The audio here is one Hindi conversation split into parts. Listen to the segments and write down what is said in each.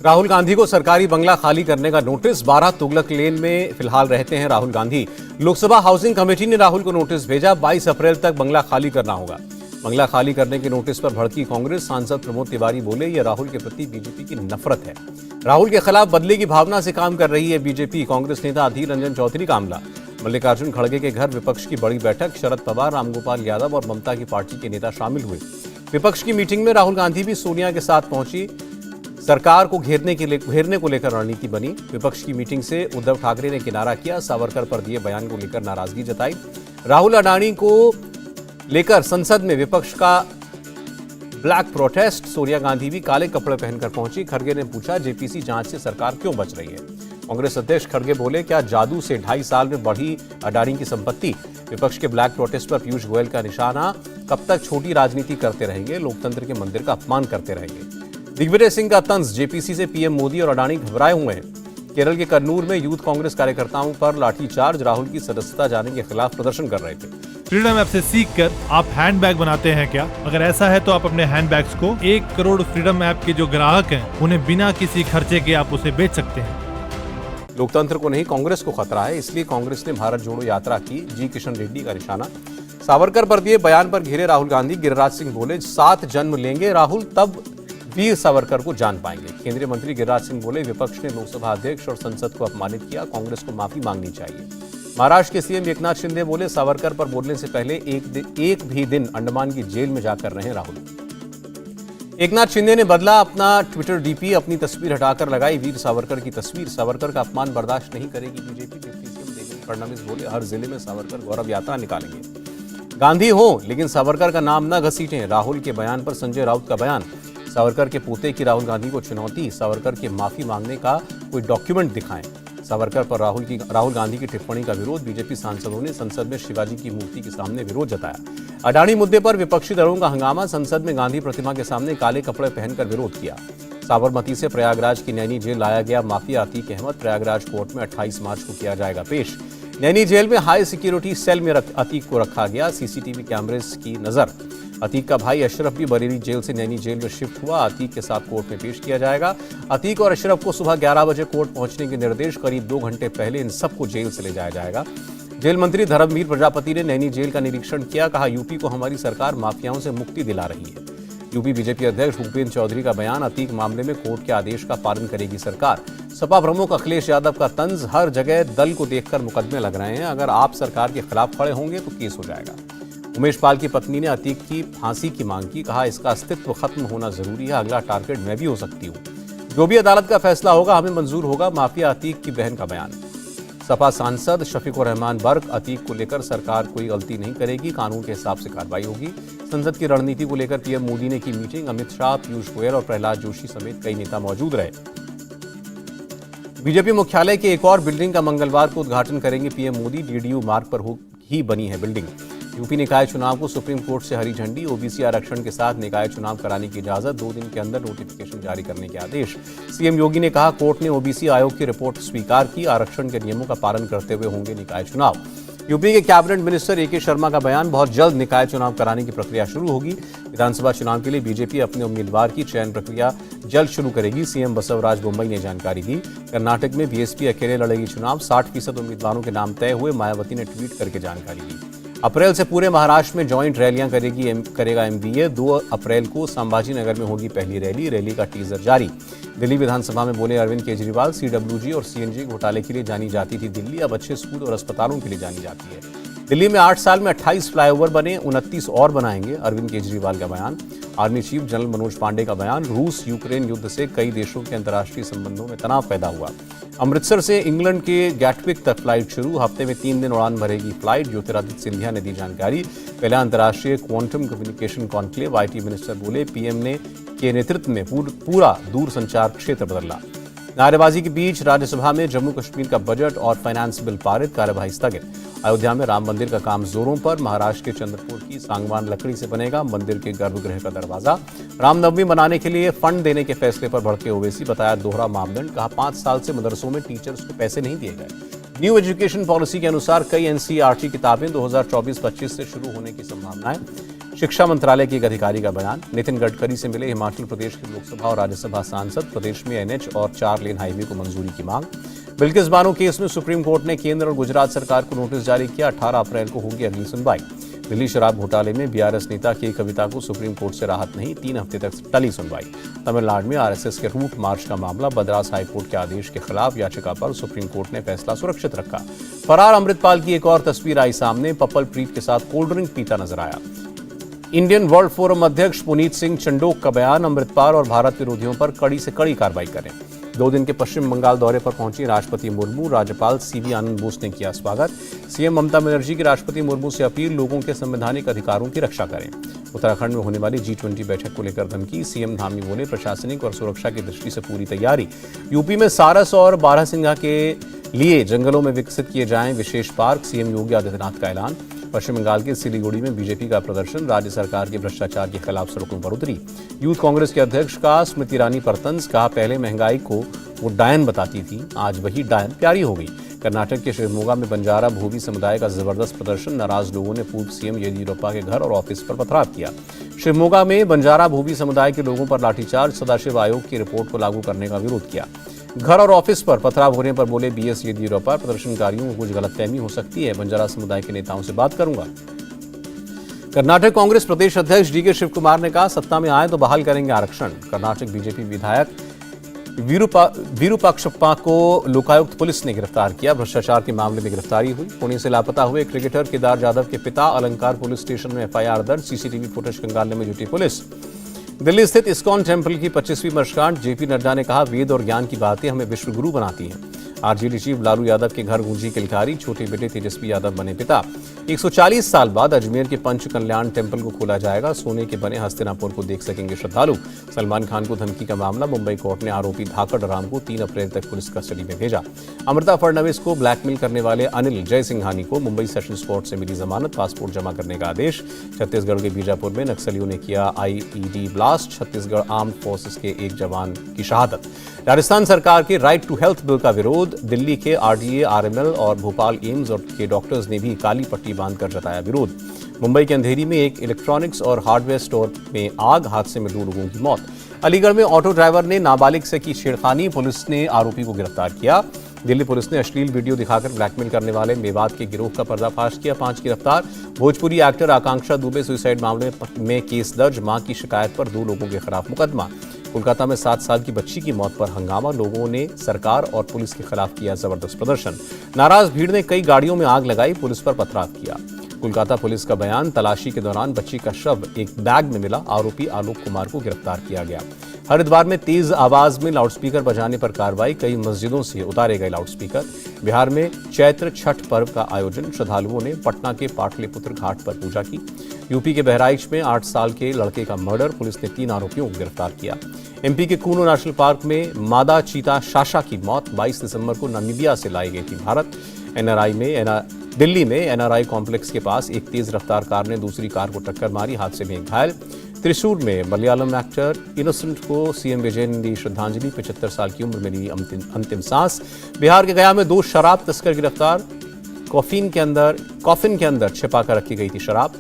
राहुल गांधी को सरकारी बंगला खाली करने का नोटिस। 12 तुगलक लेन में फिलहाल रहते हैं राहुल गांधी। लोकसभा हाउसिंग कमेटी ने राहुल को नोटिस भेजा। 22 अप्रैल तक बंगला खाली करना होगा। बंगला खाली करने के नोटिस पर भड़की कांग्रेस। सांसद प्रमोद तिवारी बोले, यह राहुल के प्रति बीजेपी की नफरत है। राहुल के खिलाफ बदले की भावना से काम कर रही है बीजेपी। कांग्रेस नेता अधीर रंजन चौधरी का मामला। मल्लिकार्जुन खड़गे के घर विपक्ष की बड़ी बैठक। शरद पवार, रामगोपाल यादव और ममता की पार्टी के नेता शामिल हुए। विपक्ष की मीटिंग में राहुल गांधी भी सोनिया के साथ पहुंची। सरकार को घेरने को लेकर रणनीति बनी। विपक्ष की मीटिंग से उद्धव ठाकरे ने किनारा किया। सावरकर पर दिए बयान को लेकर नाराजगी जताई। राहुल अडानी को लेकर संसद में विपक्ष का ब्लैक प्रोटेस्ट। सोनिया गांधी भी काले कपड़े पहनकर पहुंची। खड़गे ने पूछा, जेपीसी जांच से सरकार क्यों बच रही है? कांग्रेस अध्यक्ष खड़गे बोले, क्या जादू से 2.5 साल में बढ़ी अडानी की संपत्ति? विपक्ष के ब्लैक प्रोटेस्ट पर पीयूष गोयल का निशाना। कब तक छोटी राजनीति करते रहेंगे? लोकतंत्र के मंदिर का अपमान करते रहेंगे। दिग्विजय सिंह का तंज। जेपीसी से पीएम मोदी और अडानी घबराए हुए हैं। केरल के कन्नूर में यूथ कांग्रेस कार्यकर्ताओं पर लाठीचार्ज। राहुल की सदस्यता जाने के खिलाफ प्रदर्शन कर रहे थे। फ्रीडम ऐप से सीखकर आप हैंडबैग बनाते हैं क्या? अगर ऐसा है तो आप अपने हैंडबैग्स को 1 करोड़ फ्रीडम ऐप के जो ग्राहक हैं उन्हें बिना किसी खर्चे के आप उसे बेच सकते हैं। लोकतंत्र को नहीं, कांग्रेस को खतरा है, इसलिए कांग्रेस ने भारत जोड़ो यात्रा की। जी किशन रेड्डी का निशाना। सावरकर पर दिए बयान पर घिरे राहुल गांधी। गिरिराज सिंह बोले, 7 जन्म लेंगे राहुल, तब वीर सावरकर को जान पाएंगे। केंद्रीय मंत्री गिरिराज सिंह बोले, विपक्ष ने लोकसभा अध्यक्ष और संसद को अपमानित किया, कांग्रेस को माफी मांगनी चाहिए। महाराष्ट्र के सीएम एकनाथ शिंदे बोले, सावरकर पर बोलने से पहले एक भी दिन अंडमान की जेल में जाकर रहे राहुल। एकनाथ शिंदे ने बदला अपना ट्विटर डीपी। अपनी तस्वीर हटाकर लगाई वीर सावरकर की तस्वीर। सावरकर का अपमान बर्दाश्त नहीं करेगी BJP. Deputy CM Devendra Fadnavis बोले, हर जिले में सावरकर गौरव यात्रा निकालेंगे। गांधी हो लेकिन सावरकर का नाम न घसीटें। राहुल के बयान पर संजय राउत का बयान। सावरकर के पोते की राहुल गांधी को चुनौती। सावरकर के माफी मांगने का कोई डॉक्यूमेंट दिखाएं। सावरकर पर राहुल गांधी की टिप्पणी का विरोध। बीजेपी सांसदों ने संसद में शिवाजी की मूर्ति के सामने विरोध जताया। अडानी मुद्दे पर विपक्षी दलों का हंगामा। संसद में गांधी प्रतिमा के सामने काले कपड़े पहनकर विरोध किया। साबरमती से प्रयागराज की नैनी जेल लाया गया माफिया अतीक अहमद। प्रयागराज कोर्ट में 28 मार्च को किया जाएगा पेश। नैनी जेल में हाई सिक्योरिटी सेल में अतीक को रखा गया। सीसीटीवी कैमरेस की नजर। अतीक का भाई अशरफ भी बरेली जेल से नैनी जेल में शिफ्ट हुआ। अतीक के साथ कोर्ट में पेश किया जाएगा। अतीक और अशरफ को सुबह 11 बजे कोर्ट पहुंचने के निर्देश। करीब 2 घंटे पहले इन सबको जेल से ले जाया जाएगा। जेल मंत्री धर्मवीर प्रजापति ने नैनी जेल का निरीक्षण किया। कहा, यूपी को हमारी सरकार माफियाओं से मुक्ति दिला रही है। यूपी बीजेपी अध्यक्ष भूपेंद्र चौधरी का बयान। अतीक मामले में कोर्ट के आदेश का पालन करेगी सरकार। सपा प्रमुख अखिलेश यादव का तंज। हर जगह दल को देखकर मुकदमे लग रहे हैं, अगर आप सरकार के खिलाफ खड़े होंगे तो केस हो जाएगा। उमेश पाल की पत्नी ने अतीक की फांसी की मांग की। कहा, इसका अस्तित्व खत्म होना जरूरी है, अगला टारगेट मैं भी हो सकती हूँ। जो भी अदालत का फैसला होगा हमें मंजूर होगा। माफिया अतीक की बहन का बयान। सपा सांसद शफीकुर रहमान बर्क। अतीक को लेकर सरकार कोई गलती नहीं करेगी, कानून के हिसाब से कार्रवाई होगी। संसद की रणनीति को लेकर पीएम मोदी ने की मीटिंग। अमित शाह, पीयूष गोयल और प्रहलाद जोशी समेत कई नेता मौजूद रहे। बीजेपी मुख्यालय के एक और बिल्डिंग का मंगलवार को उद्घाटन करेंगे पीएम मोदी। डीडीयू मार्ग पर ही बनी है बिल्डिंग। यूपी निकाय चुनाव को सुप्रीम कोर्ट से हरी झंडी। ओबीसी आरक्षण के साथ निकाय चुनाव कराने की इजाजत। 2 दिन के अंदर नोटिफिकेशन जारी करने के आदेश। सीएम योगी ने कहा, कोर्ट ने ओबीसी आयोग की रिपोर्ट स्वीकार की। आरक्षण के नियमों का पालन करते हुए होंगे निकाय चुनाव। यूपी के कैबिनेट मिनिस्टर एके शर्मा का बयान। बहुत जल्द निकाय चुनाव कराने की प्रक्रिया शुरू होगी। विधानसभा चुनाव के लिए बीजेपी अपने उम्मीदवार की चयन प्रक्रिया जल्द शुरू करेगी। सीएम बसवराज बोम्मई ने जानकारी दी। कर्नाटक में बीएसपी अकेले लड़ेगी चुनाव। 60% उम्मीदवारों के नाम तय हुए। मायावती ने ट्वीट करके जानकारी दी। अप्रैल से पूरे महाराष्ट्र में ज्वाइंट रैलियां करेगा एमवीए। 2 अप्रैल को संभाजी नगर में होगी पहली रैली का टीजर जारी। दिल्ली विधानसभा में बोले अरविंद केजरीवाल, सीडब्ल्यूजी और सीएनजी घोटाले के लिए जानी जाती थी दिल्ली, अब अच्छे स्कूल और अस्पतालों के लिए जानी जाती है। दिल्ली में 8 साल में 28 फ्लाईओवर बने, 29 और बनाएंगे, अरविंद केजरीवाल का बयान। Army chief general Manoj Pande का बयान। रूस यूक्रेन युद्ध से कई देशों के अंतर्राष्ट्रीय संबंधों में तनाव पैदा हुआ। अमृतसर से इंग्लैंड के गैटविक तक फ्लाइट शुरू। हफ्ते में 3 दिन उड़ान भरेगी फ्लाइट। ज्योतिरादित्य सिंधिया ने दी जानकारी। पहला अंतर्राष्ट्रीय quantum communication conclave. IT minister बोले, पीएम के नेतृत्व में पूरा दूरसंचार क्षेत्र बदला। नारेबाजी के बीच राज्यसभा में जम्मू कश्मीर का बजट और फाइनेंस बिल पारित। कार्यवाही स्थगित। अयोध्या में राम मंदिर का काम जोरों पर। महाराष्ट्र के चंद्रपुर की सांगवान लकड़ी से बनेगा मंदिर के गर्भगृह का दरवाजा। रामनवमी मनाने के लिए फंड देने के फैसले पर भड़के ओवैसी। बताया दोहरा मापदंड। कहा, 5 साल से मदरसों में टीचर्स को पैसे नहीं दिए गए। न्यू एजुकेशन पॉलिसी के अनुसार कई एनसीईआरटी किताबें 2024-25 से शुरू होने की संभावना है। शिक्षा मंत्रालय के एक अधिकारी का बयान। नितिन गडकरी से मिले हिमाचल प्रदेश के लोकसभा और राज्यसभा सांसद। प्रदेश में एनएच और 4 लेन हाईवे को मंजूरी की मांग। बिल्किस बानो केस में सुप्रीम कोर्ट ने केंद्र और गुजरात सरकार को नोटिस जारी किया। 18 अप्रैल को होगी अगली सुनवाई। दिल्ली शराब घोटाले में बीआरएस नेता के कविता को सुप्रीम कोर्ट से राहत नहीं, 3 हफ्ते तक टली सुनवाई। तमिलनाडु में आरएसएस के रूट मार्च का मामला। मद्रास हाईकोर्ट के आदेश के खिलाफ याचिका पर सुप्रीम कोर्ट ने फैसला सुरक्षित रखा। फरार अमृतपाल की एक और तस्वीर आई सामने। पप्पल प्रीत के साथ कोल्ड ड्रिंक पीता नजर आया। इंडियन वर्ल्ड फोरम अध्यक्ष पुनीत सिंह चंडोक का बयान। अमृतपाल और भारत विरोधियों पर कड़ी से कड़ी कार्रवाई करें। 2 दिन के पश्चिम बंगाल दौरे पर पहुंची राष्ट्रपति मुर्मू। राज्यपाल सीवी आनंद बोस ने किया स्वागत। सीएम ममता बनर्जी की राष्ट्रपति मुर्मू से अपील, लोगों के संवैधानिक अधिकारों की रक्षा करें। उत्तराखंड में होने वाली G20 बैठक को लेकर धमकी। सीएम धामी बोले, प्रशासनिक और सुरक्षा की दृष्टि से पूरी तैयारी। यूपी में सारस और बारहसिंघा के लिए जंगलों में विकसित किए जाएं विशेष पार्क। सीएम योगी आदित्यनाथ का ऐलान। पश्चिम बंगाल के सिलीगुड़ी में बीजेपी का प्रदर्शन। राज्य सरकार के भ्रष्टाचार के खिलाफ सड़कों पर उतरी। यूथ कांग्रेस के अध्यक्ष का स्मृति ईरानी पर तंज। कहा, पहले महंगाई को वो डायन बताती थी, आज वही डायन प्यारी हो गई। कर्नाटक के शिवमोगा में बंजारा भोवी समुदाय का जबरदस्त प्रदर्शन। नाराज लोगों ने पूर्व सीएम येदियुरप्पा के घर और ऑफिस पर पथराव किया। शिवमोगा में बंजारा भोवी समुदाय के लोगों पर लाठीचार्ज। सदाशिव आयोग की रिपोर्ट को लागू करने का विरोध किया। घर और ऑफिस पर पथराव होने पर बोले बीएस येदियुरप्पा, प्रदर्शनकारियों को कुछ गलतफहमी हो सकती है, बंजारा समुदाय के नेताओं से बात करूंगा। कर्नाटक कांग्रेस प्रदेश अध्यक्ष डीके शिव कुमार ने कहा, सत्ता में आए तो बहाल करेंगे आरक्षण। कर्नाटक बीजेपी विधायक विरूपाक्षप्पा को लोकायुक्त पुलिस ने गिरफ्तार किया। भ्रष्टाचार के मामले में गिरफ्तारी हुई। पुणे से लापता हुए क्रिकेटर केदार जाधव के पिता अलंकार पुलिस स्टेशन में एफआईआर दर्ज। सीसीटीवी फुटेज खंगालने में जुटी पुलिस। दिल्ली स्थित इस्कॉन टेम्पल की 25वीं वर्षगांठ। जेपी नड्डा ने कहा, वेद और ज्ञान की बातें हमें विश्वगुरु बनाती हैं। आरजेडी चीफ लालू यादव के घर गूंजी किलकारी। छोटे बेटे तेजस्वी यादव बने पिता। 140 साल बाद अजमेर के पंच कल्याण टेम्पल को खोला जाएगा। सोने के बने हस्तिनापुर को देख सकेंगे श्रद्धालु। सलमान खान को धमकी का मामला। मुंबई कोर्ट ने आरोपी धाकड़ राम को 3 अप्रैल तक पुलिस कस्टडी में भेजा। अमृता फडणवीस को ब्लैकमेल करने वाले अनिल जयसिंघानी को मुंबई सेशंस कोर्ट से मिली जमानत। पासपोर्ट जमा करने का आदेश। छत्तीसगढ़ के बीजापुर में नक्सलियों ने किया IED blast. Chhattisgarh armed forces के एक जवान की शहादत। राजस्थान सरकार के राइट टू हेल्थ बिल का विरोध। दिल्ली के आरडीए, आरएमएल और भोपाल एम्स और के डॉक्टर्स ने भी काली पट्टी बांधकर जताया विरोध। मुंबई के अंधेरी में एक इलेक्ट्रॉनिक्स और हार्डवेयर स्टोर में आग। हादसे में 2 लोगों की मौत। अलीगढ़ में ऑटो ड्राइवर ने नाबालिग से की छेड़खानी। पुलिस ने आरोपी को गिरफ्तार किया। दिल्ली पुलिस ने अश्लील वीडियो दिखाकर ब्लैकमेल करने वाले मेवात के गिरोह का पर्दाफाश किया। 5 गिरफ्तार। भोजपुरी एक्टर आकांक्षा दुबे सुसाइड मामले में केस दर्ज। मां की शिकायत पर 2 लोगों के खिलाफ मुकदमा। कोलकाता में 7 साल की बच्ची की मौत पर हंगामा। लोगों ने सरकार और पुलिस के खिलाफ किया जबरदस्त प्रदर्शन। नाराज भीड़ ने कई गाड़ियों में आग लगाई। पुलिस पर पथराव किया। कोलकाता पुलिस का बयान, तलाशी के दौरान बच्ची का शव एक बैग में मिला। आरोपी आलोक कुमार को गिरफ्तार किया गया। हरिद्वार में तेज आवाज में लाउडस्पीकर बजाने पर कार्रवाई। कई मस्जिदों से उतारे गए लाउडस्पीकर। बिहार में चैत्र छठ पर्व का आयोजन। श्रद्धालुओं ने पटना के पाटलिपुत्र घाट पर पूजा की। यूपी के बहराइच में 8 साल के लड़के का मर्डर। पुलिस ने 3 आरोपियों को गिरफ्तार किया। एमपी के कूनो नेशनल पार्क में मादा चीता शाशा की मौत। 22 दिसंबर को नामीबिया से लाई गई थी भारत। दिल्ली में एनआरआई कॉम्प्लेक्स के पास एक तेज रफ्तार कार ने दूसरी कार को टक्कर मारी। हादसे में एक घायल। त्रिशूर में मलयालम एक्टर इनोसेंट को सीएम विजयन ने दी श्रद्धांजलि। 75 साल की उम्र में ली अंतिम सांस। बिहार के गया में 2 शराब तस्कर गिरफ्तार। कॉफिन के अंदर छिपा कर रखी गई थी शराब।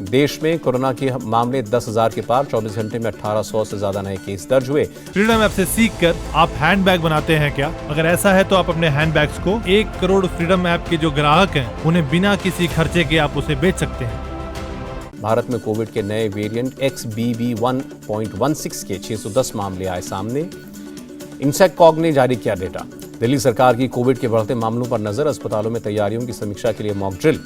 देश में कोरोना के मामले 10,000 के पार। 24 घंटे में 1800 से ज्यादा नए केस दर्ज हुए। फ्रीडम ऐप से सीखकर आप हैंडबैग बनाते हैं क्या? अगर ऐसा है तो आप अपने हैंडबैग्स को 1 करोड़ फ्रीडम ऐप के जो ग्राहक हैं उन्हें बिना किसी खर्चे के आप उसे बेच सकते हैं। भारत में कोविड के नए वेरिएंट XBB.1.16 के 610 मामले आए सामने। इंसेक्कॉग ने जारी किया डेटा। दिल्ली सरकार की कोविड के बढ़ते मामलों पर नजर। अस्पतालों में तैयारियों की समीक्षा के लिए मॉक ड्रिल।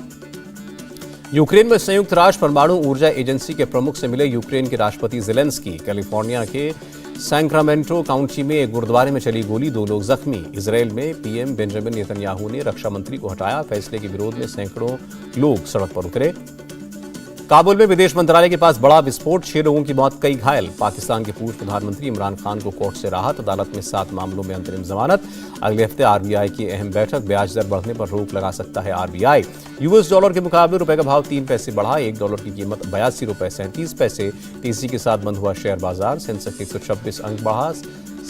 यूक्रेन में संयुक्त राष्ट्र परमाणु ऊर्जा एजेंसी के प्रमुख से मिले यूक्रेन के राष्ट्रपति ज़ेलेंस्की। कैलिफोर्निया के सैक्रामेंटो काउंटी में एक गुरुद्वारे में चली गोली, 2 लोग जख्मी। इजरायल में पीएम बेंजामिन नेतन्याहू ने रक्षा मंत्री को हटाया। फैसले के विरोध में सैकड़ों लोग सड़क पर उतरे। काबुल में विदेश मंत्रालय के पास बड़ा विस्फोट। 6 लोगों की मौत, कई घायल। पाकिस्तान के पूर्व प्रधानमंत्री इमरान खान को कोर्ट से राहत। अदालत में 7 मामलों में अंतरिम जमानत। अगले हफ्ते आरबीआई की अहम बैठक। ब्याज दर बढ़ने पर रोक लगा सकता है आरबीआई। यूएस डॉलर के मुकाबले रुपए का भाव 3 पैसे बढ़ा। 1 डॉलर की कीमत 82 रुपए 37 पैसे। तेजी के साथ बंद हुआ शेयर बाजार। सेंसेक्स 126 अंक बढ़ा,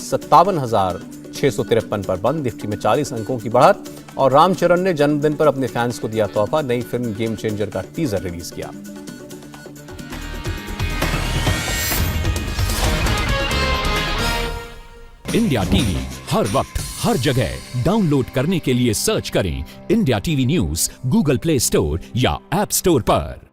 57,653 पर बंद। निफ्टी में 40 अंकों की बढ़त। और रामचरण ने जन्मदिन पर अपने फैंस को दिया तोहफा। नई फिल्म गेम चेंजर का टीजर रिलीज किया। इंडिया टीवी हर वक्त हर जगह डाउनलोड करने के लिए सर्च करें India TV news Google play store या ऐप स्टोर पर।